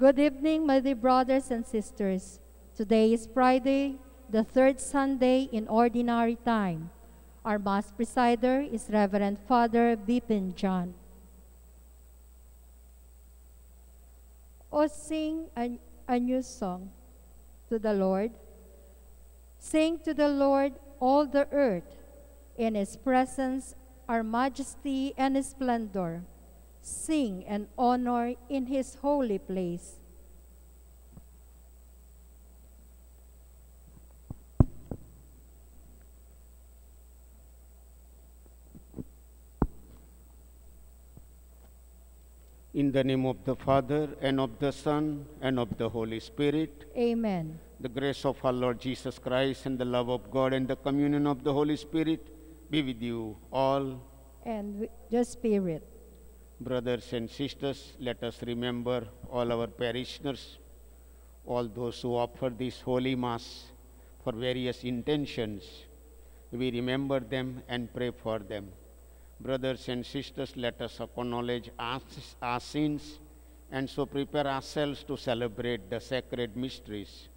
Good evening, my dear brothers and sisters. Today is Friday, the third Sunday in Ordinary Time. Our Mass presider is Reverend Father Bipin John. O sing a new song to the Lord. Sing to the Lord all the earth. In His presence are majesty and splendor. Sing and honor in His holy place. In the name of the Father, and of the Son, and of the Holy Spirit. Amen. The grace of our Lord Jesus Christ, and the love of God, and the communion of the Holy Spirit be with you all. And with the Spirit. Brothers and sisters, let us remember all our parishioners, all those who offer this Holy Mass for various intentions. We remember them and pray for them. Brothers and sisters, let us acknowledge our sins and so prepare ourselves to celebrate the sacred mysteries.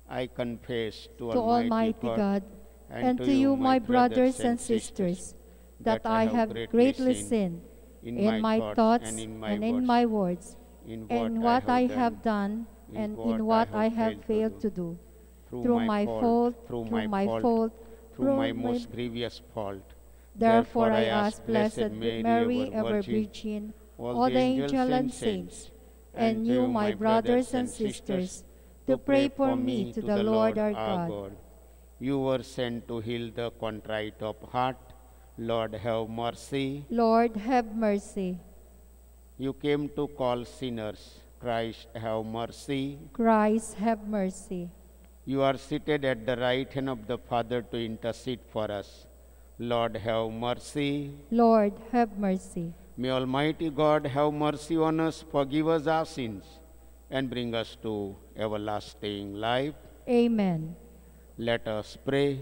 I confess to Almighty God and to you, my brothers and sisters, that I have greatly sinned in my thoughts and in my words, in what I have done and in what I have failed to do, through my fault, through my most grievous fault. Therefore I ask Blessed Mary, ever Virgin, all the angels and saints, and you, my brothers and sisters, to pray for me to the Lord our God. You were sent to heal the contrite of heart. Lord, have mercy. Lord, have mercy. You came to call sinners. Christ, have mercy. Christ, have mercy. You are seated at the right hand of the Father to intercede for us. Lord, have mercy. Lord, have mercy. May Almighty God have mercy on us, forgive us our sins, and bring us to everlasting life. Amen. Let us pray.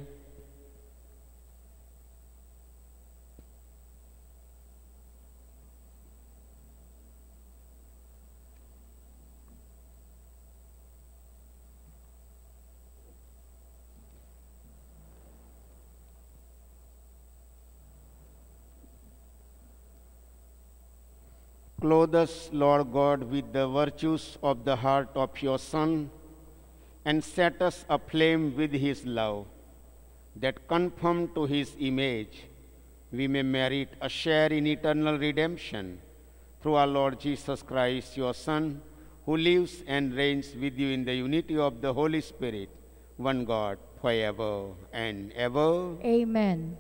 Clothe us, Lord God, with the virtues of the heart of your Son, and set us aflame with his love, that conformed to his image, we may merit a share in eternal redemption, through our Lord Jesus Christ, your Son, who lives and reigns with you in the unity of the Holy Spirit, one God, forever and ever. Amen.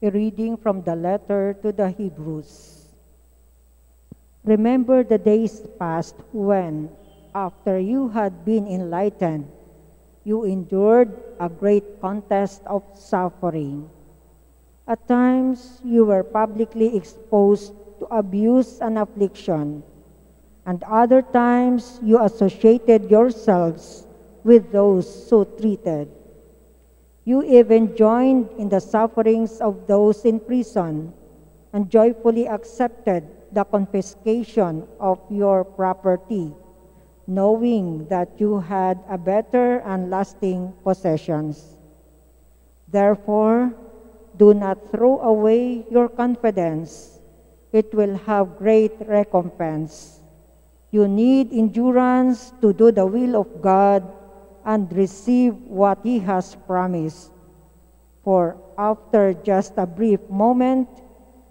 A reading from the letter to the Hebrews. Remember the days past when, after you had been enlightened, you endured a great contest of suffering. At times you were publicly exposed to abuse and affliction, and other times you associated yourselves with those so treated. You even joined in the sufferings of those in prison and joyfully accepted the confiscation of your property, knowing that you had a better and lasting possessions. Therefore, do not throw away your confidence. It will have great recompense. You need endurance to do the will of God and receive what he has promised. For after just a brief moment,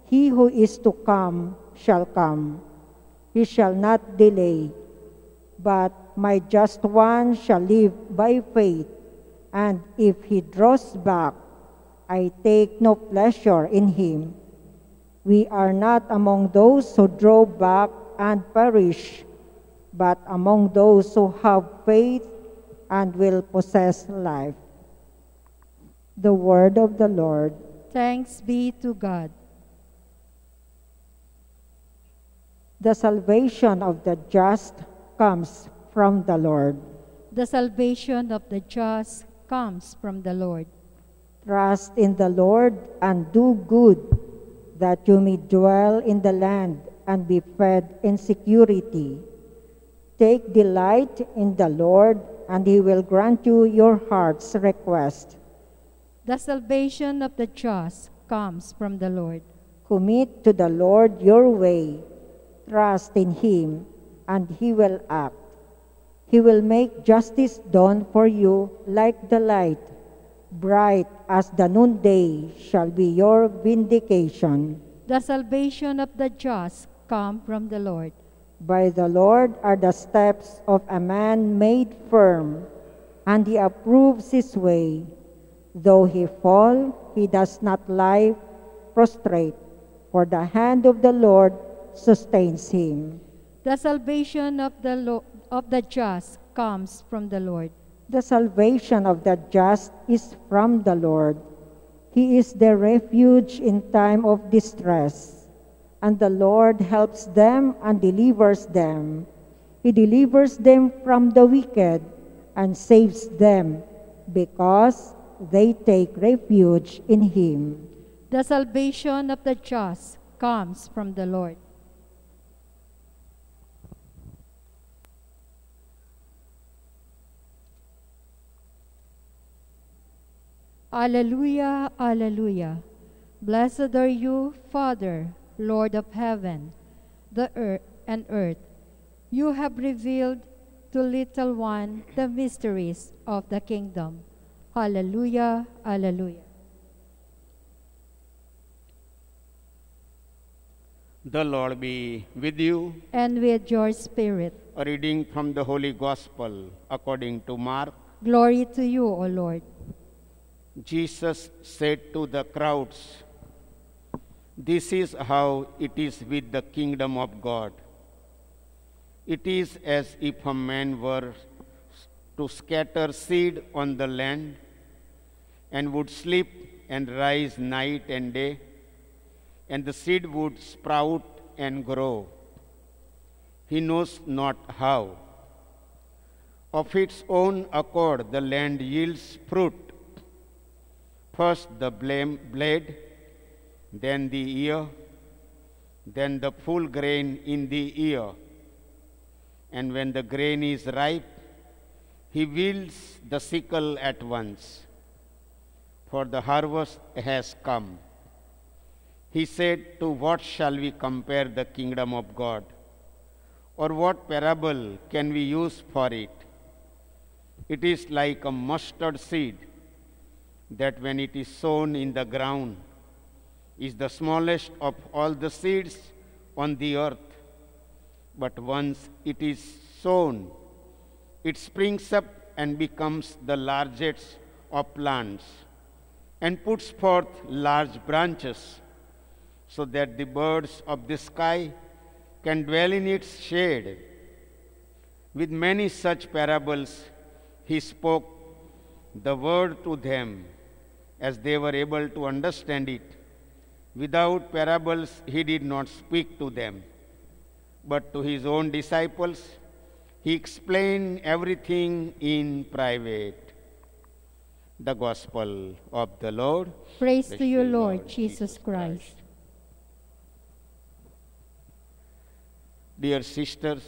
he who is to come shall come. He shall not delay. But my just one shall live by faith, and if he draws back, I take no pleasure in him. We are not among those who draw back and perish, but among those who have faith and will possess life. The word of the Lord. Thanks be to God. The salvation of the just comes from the Lord. The salvation of the just comes from the Lord. Trust in the Lord and do good, that you may dwell in the land and be fed in security. Take delight in the Lord, and he will grant you your heart's request. The salvation of the just comes from the Lord. Commit to the Lord your way. Trust in him, and he will act. He will make justice dawn for you like the light. Bright as the noonday shall be your vindication. The salvation of the just come from the Lord. By the Lord are the steps of a man made firm, and he approves his way. Though he fall, he does not lie prostrate, for the hand of the Lord sustains him. The salvation of the just comes from the Lord. The salvation of the just is from the Lord. He is their refuge in time of distress, and the Lord helps them and delivers them. He delivers them from the wicked and saves them, because they take refuge in him. The salvation of the just comes from the Lord. Alleluia, alleluia. Blessed are you, Father, Lord of heaven, the earth and earth. You have revealed to little one the mysteries of the kingdom. Alleluia, alleluia. The Lord be with you. And with your spirit. A reading from the Holy Gospel according to Mark. Glory to you, O Lord. Jesus said to the crowds, "This is how it is with the kingdom of God. It is as if a man were to scatter seed on the land, and would sleep and rise night and day, and the seed would sprout and grow. He knows not how. Of its own accord the land yields fruit. First the blade, then the ear, then the full grain in the ear. And when the grain is ripe, he wields the sickle at once, for the harvest has come." He said, "To what shall we compare the kingdom of God? Or what parable can we use for it? It is like a mustard seed, that when it is sown in the ground, is the smallest of all the seeds on the earth. But once it is sown, it springs up and becomes the largest of plants, and puts forth large branches, so that the birds of the sky can dwell in its shade." With many such parables, he spoke the word to them, as they were able to understand it. Without parables, he did not speak to them, but to his own disciples, he explained everything in private. The Gospel of the Lord. Praise to you, Lord Jesus Christ. Dear sisters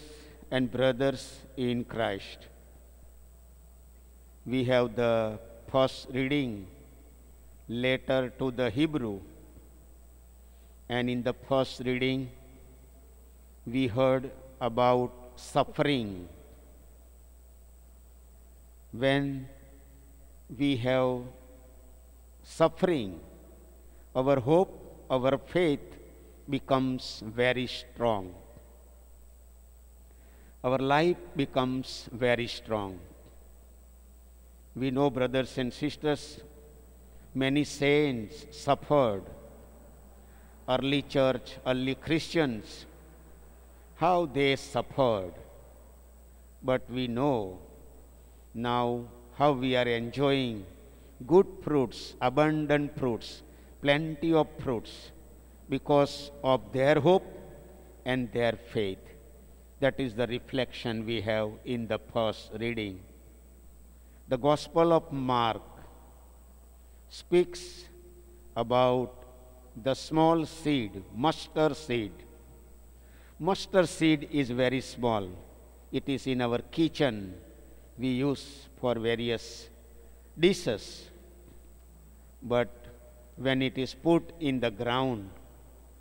and brothers in Christ, we have the first reading, letter to the Hebrew. And in the first reading, we heard about suffering. When we have suffering, our hope, our faith becomes very strong. Our life becomes very strong. We know, brothers and sisters, many saints suffered. early church, early Christians, how they suffered. But we know now how we are enjoying good fruits, abundant fruits, plenty of fruits because of their hope and their faith. That is the reflection we have in the first reading. The Gospel of Mark speaks about the small seed, mustard seed. Mustard seed is very small. It is in our kitchen. We use for various dishes. But when it is put in the ground,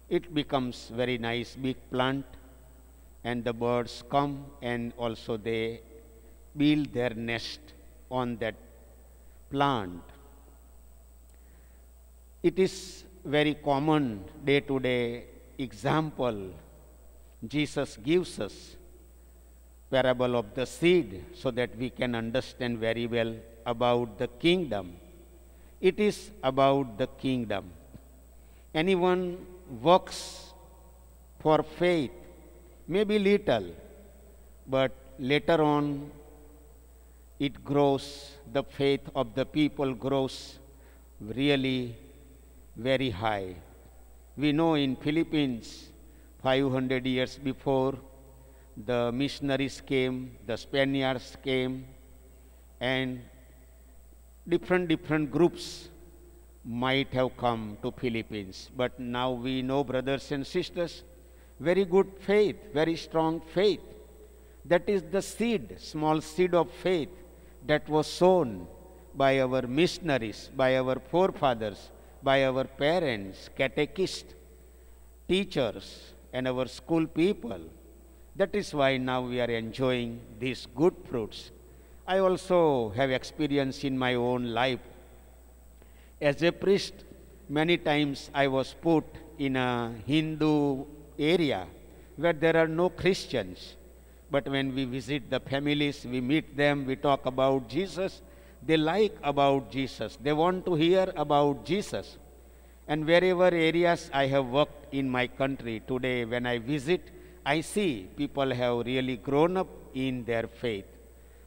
it becomes very nice big plant, and the birds come and also they build their nest on that plant. It is very common day-to-day example. Jesus gives us parable of the seed so that we can understand very well about the kingdom. It is about the kingdom. Anyone works for faith, maybe little, but later on it grows, the faith of the people grows really very high. We know in Philippines, 500 years before, the missionaries came, the Spaniards came, and different groups might have come to Philippines. But now we know, brothers and sisters, very good faith, very strong faith. That is the seed, small seed of faith that was sown by our missionaries, by our forefathers, by our parents, catechists, teachers, and our school people. That is why now we are enjoying these good fruits. I also have experience in my own life. As a priest, many times I was put in a Hindu area where there are no Christians. But when we visit the families, we meet them, we talk about Jesus, they like about Jesus. They want to hear about Jesus. And wherever areas I have worked in my country, today when I visit, I see people have really grown up in their faith.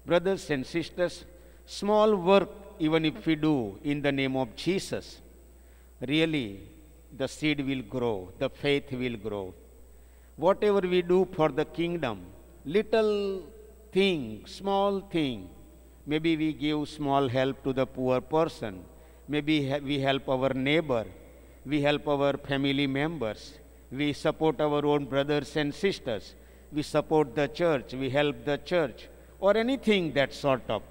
Brothers and sisters, small work, even if we do in the name of Jesus, really the seed will grow, the faith will grow. Whatever we do for the kingdom, little thing, small thing, maybe we give small help to the poor person, maybe we help our neighbor, we help our family members, we support our own brothers and sisters, we support the church, we help the church, or anything that sort of.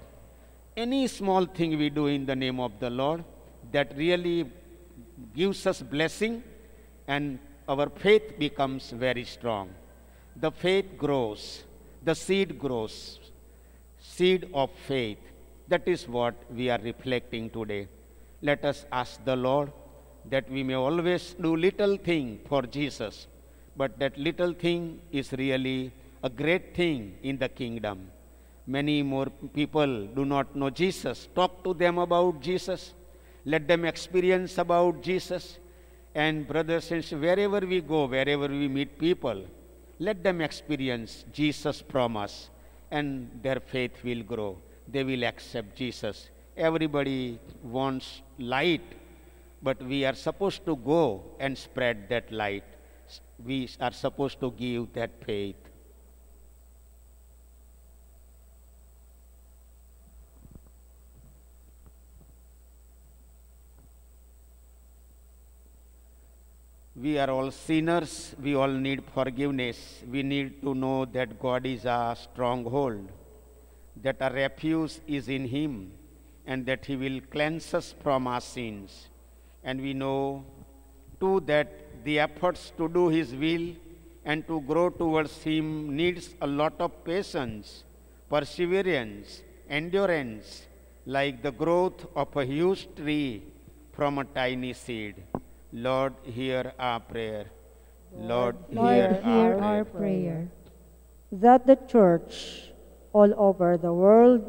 Any small thing we do in the name of the Lord that really gives us blessing, and our faith becomes very strong. The faith grows, the seed grows, seed of faith. That is what we are reflecting today. Let us ask the Lord that we may always do little thing for Jesus, but that little thing is really a great thing in the kingdom. Many more people do not know Jesus. Talk to them about Jesus. Let them experience about Jesus. And brothers and sisters, wherever we go, wherever we meet people, let them experience Jesus from us, and their faith will grow. They will accept Jesus. Everybody wants light, but we are supposed to go and spread that light. We are supposed to give that faith. We are all sinners. We all need forgiveness. We need to know that God is a stronghold, that our refuge is in Him, and that He will cleanse us from our sins. And we know too that the efforts to do His will and to grow towards Him needs a lot of patience, perseverance, endurance, like the growth of a huge tree from a tiny seed. Lord, hear our prayer. Lord, hear our prayer. That the church all over the world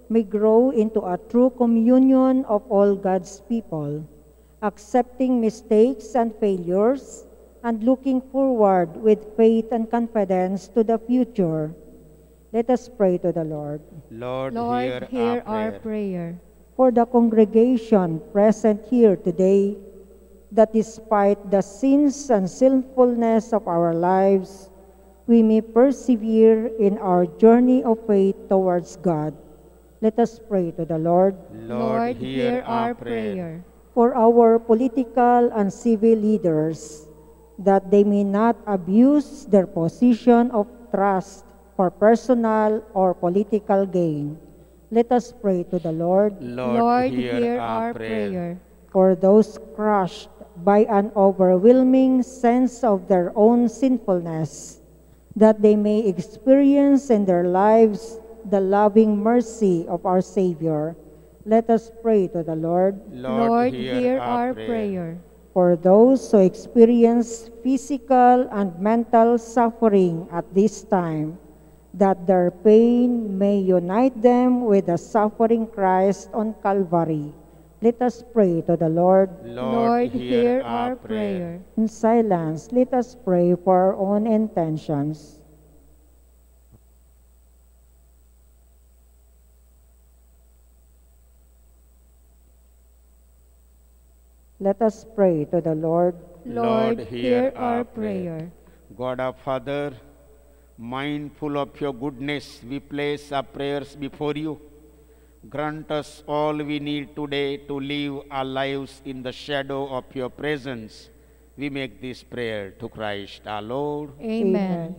may grow into a true communion of all God's people, accepting mistakes and failures, and looking forward with faith and confidence to the future. Let us pray to the Lord. Lord, Lord, hear our prayer. For the congregation present here today, that despite the sins and sinfulness of our lives, we may persevere in our journey of faith towards God. Let us pray to the Lord. Lord, hear our prayer. For our political and civil leaders, that they may not abuse their position of trust for personal or political gain. Let us pray to the Lord. Lord, hear our prayer. For those crushed by an overwhelming sense of their own sinfulness, that they may experience in their lives the loving mercy of our Savior. Let us pray to the Lord. Lord, hear our prayer. For those who experience physical and mental suffering at this time, that their pain may unite them with the suffering Christ on Calvary. Let us pray to the Lord. Lord, hear our prayer. In silence, let us pray for our own intentions. Let us pray to the Lord. Lord, hear our prayer. God our Father, mindful of your goodness, we place our prayers before you. Grant us all we need today to live our lives in the shadow of your presence. We make this prayer to Christ our Lord. Amen.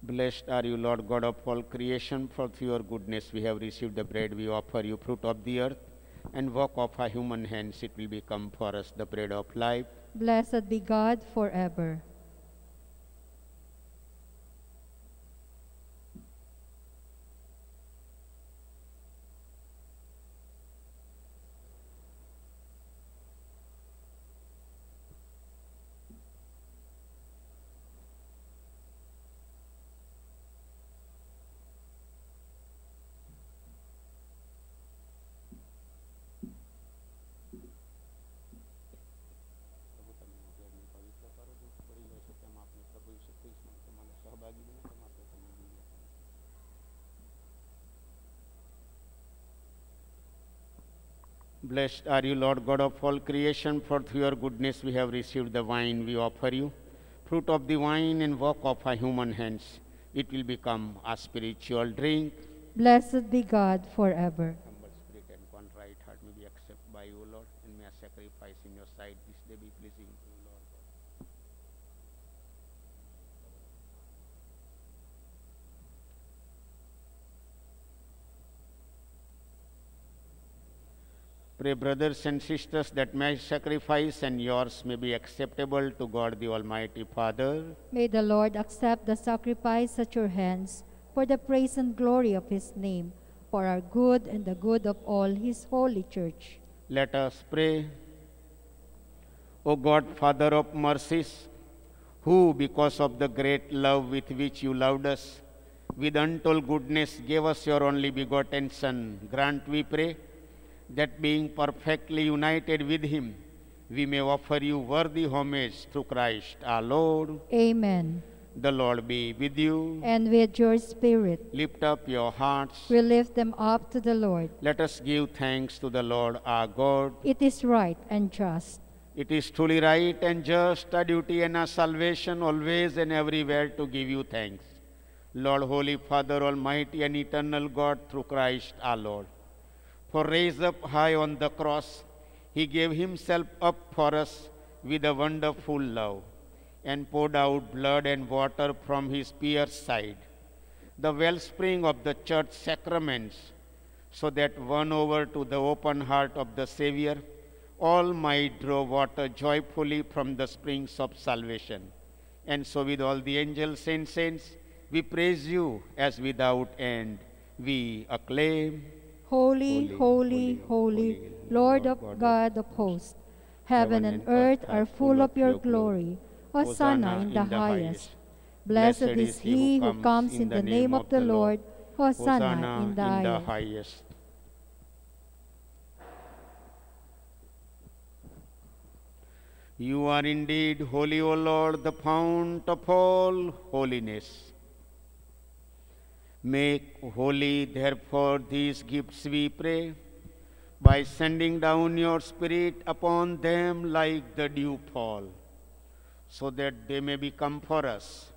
Blessed are you, Lord God of all creation, for through your goodness we have received the bread we offer you, fruit of the earth, and work of our human hands. It will become for us the bread of life. Blessed be God forever. Blessed are you, Lord God of all creation, for through your goodness we have received the wine we offer you, fruit of the vine and work of our human hands. It will become a spiritual drink. Blessed be God forever. Humble spirit and contrite heart may be accepted by you, Lord, and may a sacrifice in your sight this day be pleasing to you, Lord God. Pray, brothers and sisters, that my sacrifice and yours may be acceptable to God the Almighty Father. May the Lord accept the sacrifice at your hands for the praise and glory of his name, for our good and the good of all his holy church. Let us pray. O God, Father of mercies, who, because of the great love with which you loved us, with untold goodness gave us your only begotten Son, grant, we pray, that being perfectly united with him, we may offer you worthy homage through Christ our Lord. Amen. The Lord be with you. And with your spirit, Lift up your hearts. we lift them up to the Lord. Let us give thanks to the Lord our God. It is right and just. It is truly right and just, our duty and our salvation, always and everywhere to give you thanks. Lord, Holy Father, Almighty and eternal God, through Christ our Lord. For raised up high on the cross, he gave himself up for us with a wonderful love, and poured out blood and water from his pierced side, the wellspring of the church sacraments, so that won over to the open heart of the Savior, all might draw water joyfully from the springs of salvation. And so with all the angels and saints, we praise you as without end we acclaim. Holy, holy, holy, Lord of God of hosts, Heaven and earth are full of your glory. Hosanna in the highest. Blessed is he who comes in the name of the Lord. Hosanna in the highest. You are indeed holy, O Lord, the fount of all holiness. Make holy, therefore, these gifts, we pray, by sending down your Spirit upon them like the dew fall, so that they may become for us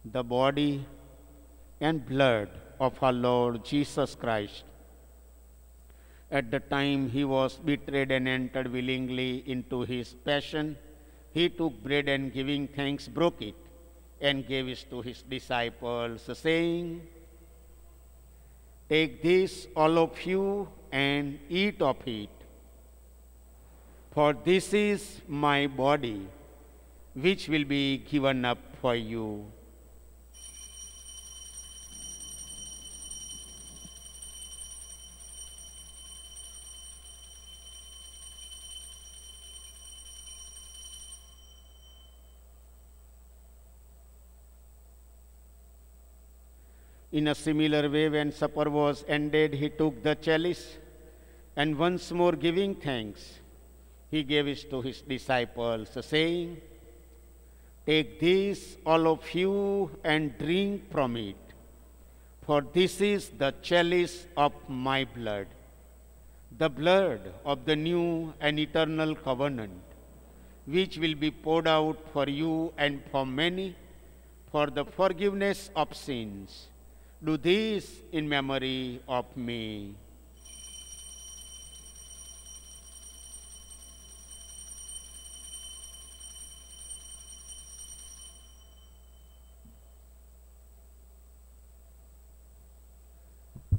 the body and blood of our Lord Jesus Christ. At the time he was betrayed and entered willingly into his passion, he took bread and giving thanks broke it and gave it to his disciples, saying, "Take this, all of you, and eat of it. For this is my body, which will be given up for you." In a similar way, when supper was ended, he took the chalice, and once more giving thanks, he gave it to his disciples, saying, "Take this, all of you, and drink from it, for this is the chalice of my blood, the blood of the new and eternal covenant, which will be poured out for you and for many for the forgiveness of sins. Do this in memory of me."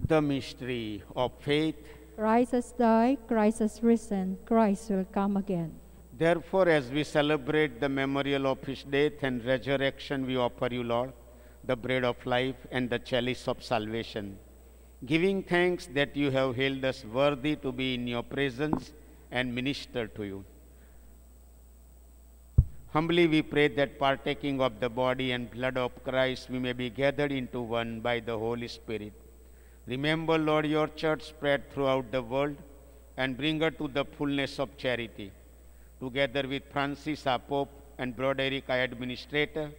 The mystery of faith. Christ has died, Christ has risen, Christ will come again. Therefore, as we celebrate the memorial of his death and resurrection, we offer you, Lord, the bread of life and the chalice of salvation, giving thanks that you have held us worthy to be in your presence and minister to you. Humbly we pray that partaking of the body and blood of Christ, we may be gathered into one by the Holy Spirit. Remember, Lord, your church spread throughout the world and bring her to the fullness of charity. Together with Francis, our Pope, and Broderick, our administrator,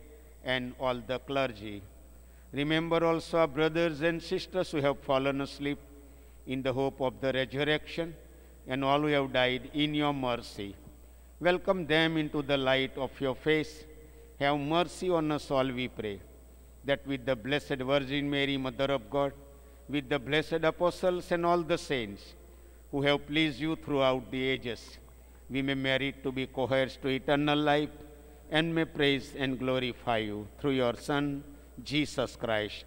and all the clergy. Remember also our brothers and sisters who have fallen asleep in the hope of the resurrection, and all who have died in your mercy. Welcome them into the light of your face. Have mercy on us all, we pray, that with the Blessed Virgin Mary, Mother of God, with the blessed apostles and all the saints who have pleased you throughout the ages, we may merit to be co-heirs to eternal life and may praise and glorify you through your Son, Jesus Christ.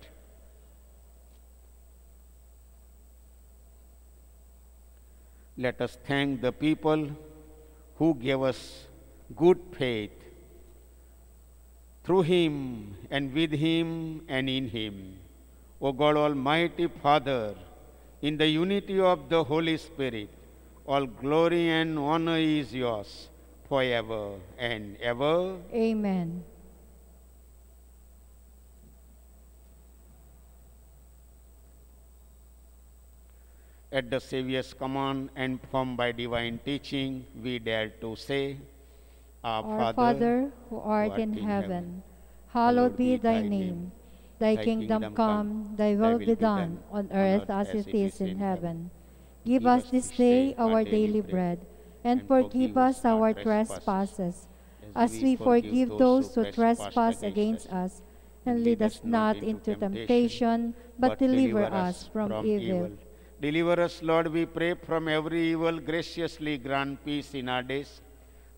Let us thank the people who gave us good faith through him and with him and in him. O God, Almighty Father, in the unity of the Holy Spirit, all glory and honor is yours forever and ever. Amen. At the Saviour's command and formed by divine teaching, we dare to say, Our Father, who art in heaven, hallowed be thy name. Thy kingdom come, thy will be done, on earth as it is in heaven. Give us this day our daily bread, and forgive us our trespasses, as we forgive those who trespass against us. And lead us not into temptation, but deliver us from evil. Deliver us, Lord, we pray, from every evil. Graciously grant peace in our days,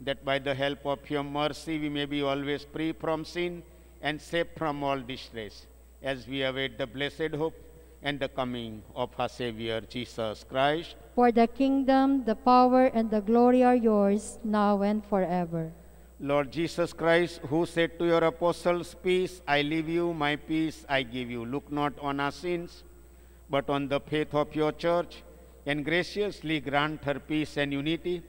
that by the help of your mercy we may be always free from sin and safe from all distress, as we await the blessed hope and the coming of our Savior, Jesus Christ. For the kingdom, the power, and the glory are yours, now and forever. Lord Jesus Christ, who said to your apostles, "Peace I leave you, my peace I give you," look not on our sins, but on the faith of your church, and graciously grant her peace and unity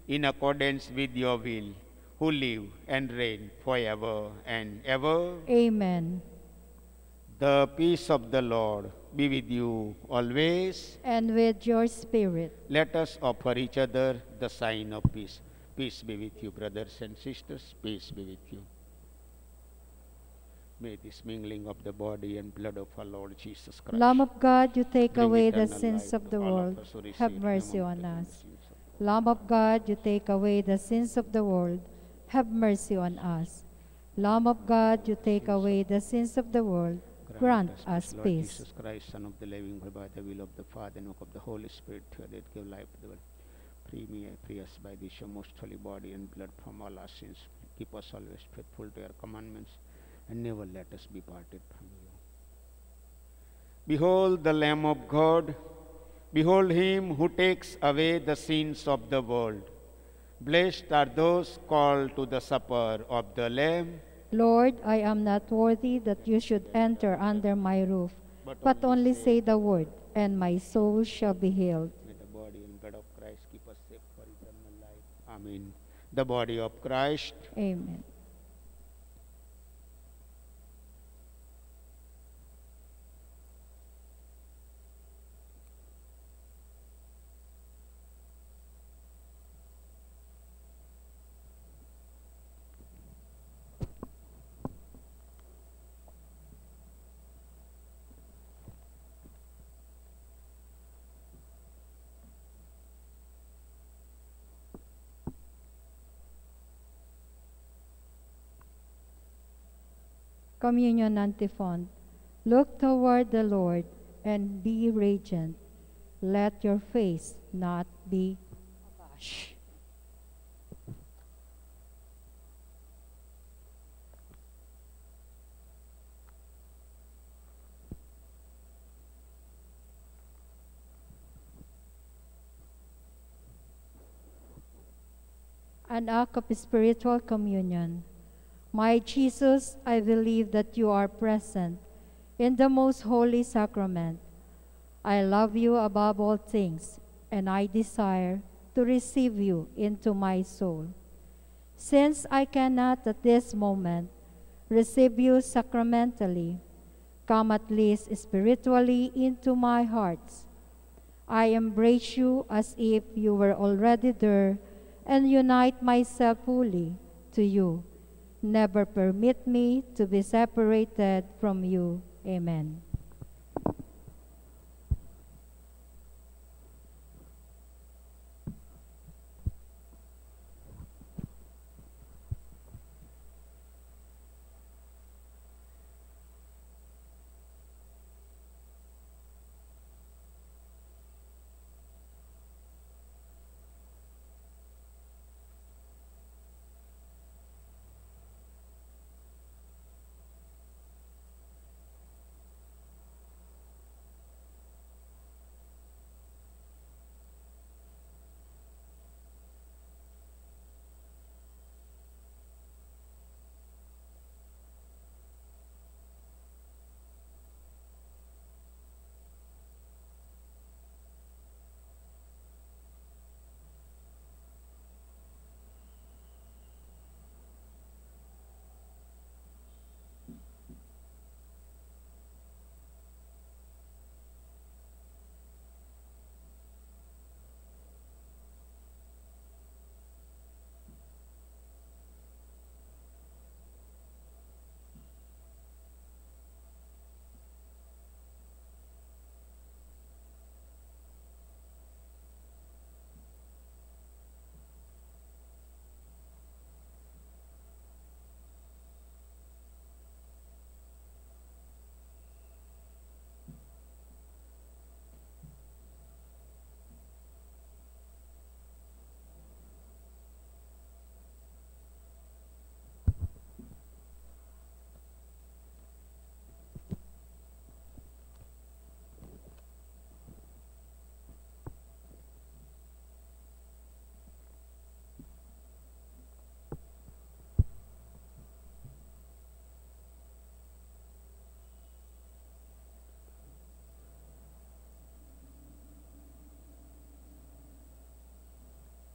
in accordance with your will, who live and reign forever and ever. Amen. The peace of the Lord be with you always. And with your spirit. Let us offer each other the sign of peace. Peace be with you, brothers and sisters. Peace be with you. May this mingling of the body and blood of our Lord Jesus Christ, Lamb of God, you take bring away the eternal sins life of the to all world. us who receive Have him mercy among on the us. Muslims. Lamb of God, you take away the sins of the world. Have mercy on us. Lamb of God, you take away the sins of the world. Grant us Lord peace. Jesus Christ, Son of the living God, by the will of the Father and of the Holy Spirit, that give life to the world. Free us by this your most holy body and blood from all our sins. Keep us always faithful to your commandments, and never let us be parted from you. Behold the Lamb of God. Behold him who takes away the sins of the world. Blessed are those called to the supper of the Lamb. Lord, I am not worthy that you should enter under my roof, but only say the word, and my soul shall be healed. May the body and blood of Christ keep us safe for eternal life. Amen. The body of Christ. Amen. Communion antiphon. Look toward the Lord and be radiant. Let your face not be abashed. An act of spiritual communion. My Jesus, I believe that you are present in the most holy sacrament. I love you above all things, and I desire to receive you into my soul. Since I cannot at this moment receive you sacramentally, come at least spiritually into my heart. I embrace you as if you were already there and unite myself fully to you. Never permit me to be separated from you. Amen.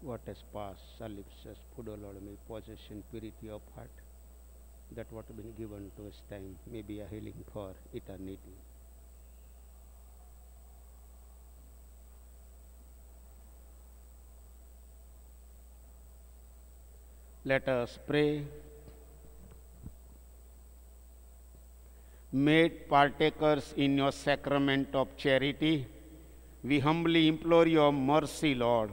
what has passed, salutes us, food, O Lord, may possession, purity of heart, that what has been given to us time may be a healing for eternity. Let us pray. Made partakers in your sacrament of charity, we humbly implore your mercy, Lord,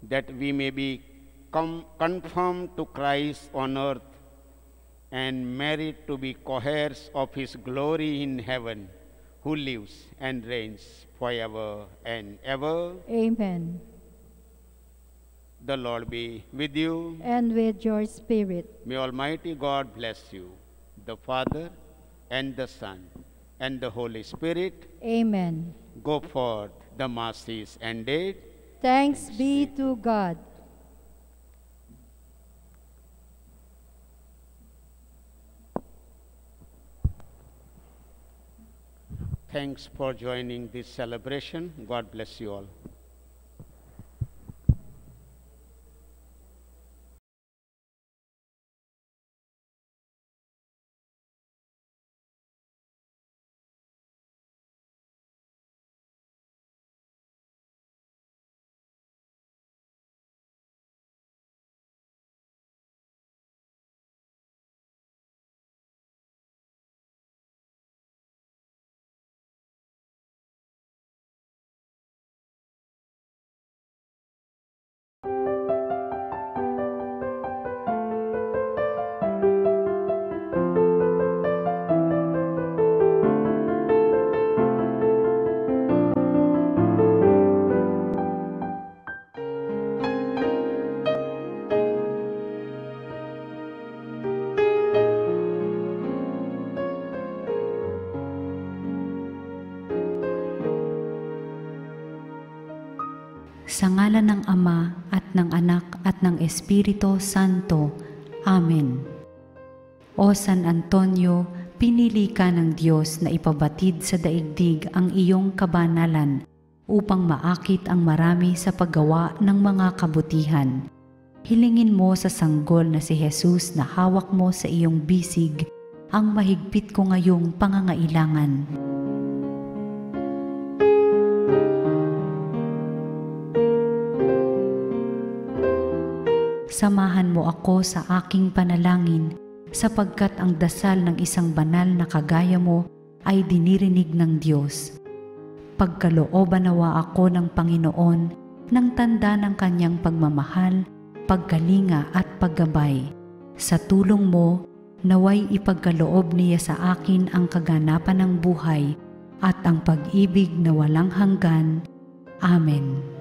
that we may be conformed to Christ on earth and merit to be co-heirs of his glory in heaven, who lives and reigns forever and ever. Amen. The Lord be with you. And with your spirit. May Almighty God bless you, the Father, and the Son, and the Holy Spirit. Amen. Go forth, the Mass is ended. Thanks be to God. Thanks for joining this celebration. God bless you all. Sa ngalan ng Ama at ng Anak at ng Espiritu Santo. Amen. O San Antonio, pinili ka ng Diyos na ipabatid sa daigdig ang iyong kabanalan upang maakit ang marami sa paggawa ng mga kabutihan. Hilingin mo sa sanggol na si Jesus na hawak mo sa iyong bisig ang mahigpit ko ngayong pangangailangan. Samahan mo ako sa aking panalangin sapagkat ang dasal ng isang banal na kagaya mo ay dinirinig ng Diyos. Pagkalooban nawa ako ng Panginoon ng tanda ng kanyang pagmamahal, pagkalinga at paggabay. Sa tulong mo, naway ipagkaloob niya sa akin ang kaganapan ng buhay at ang pag-ibig na walang hanggan. Amen.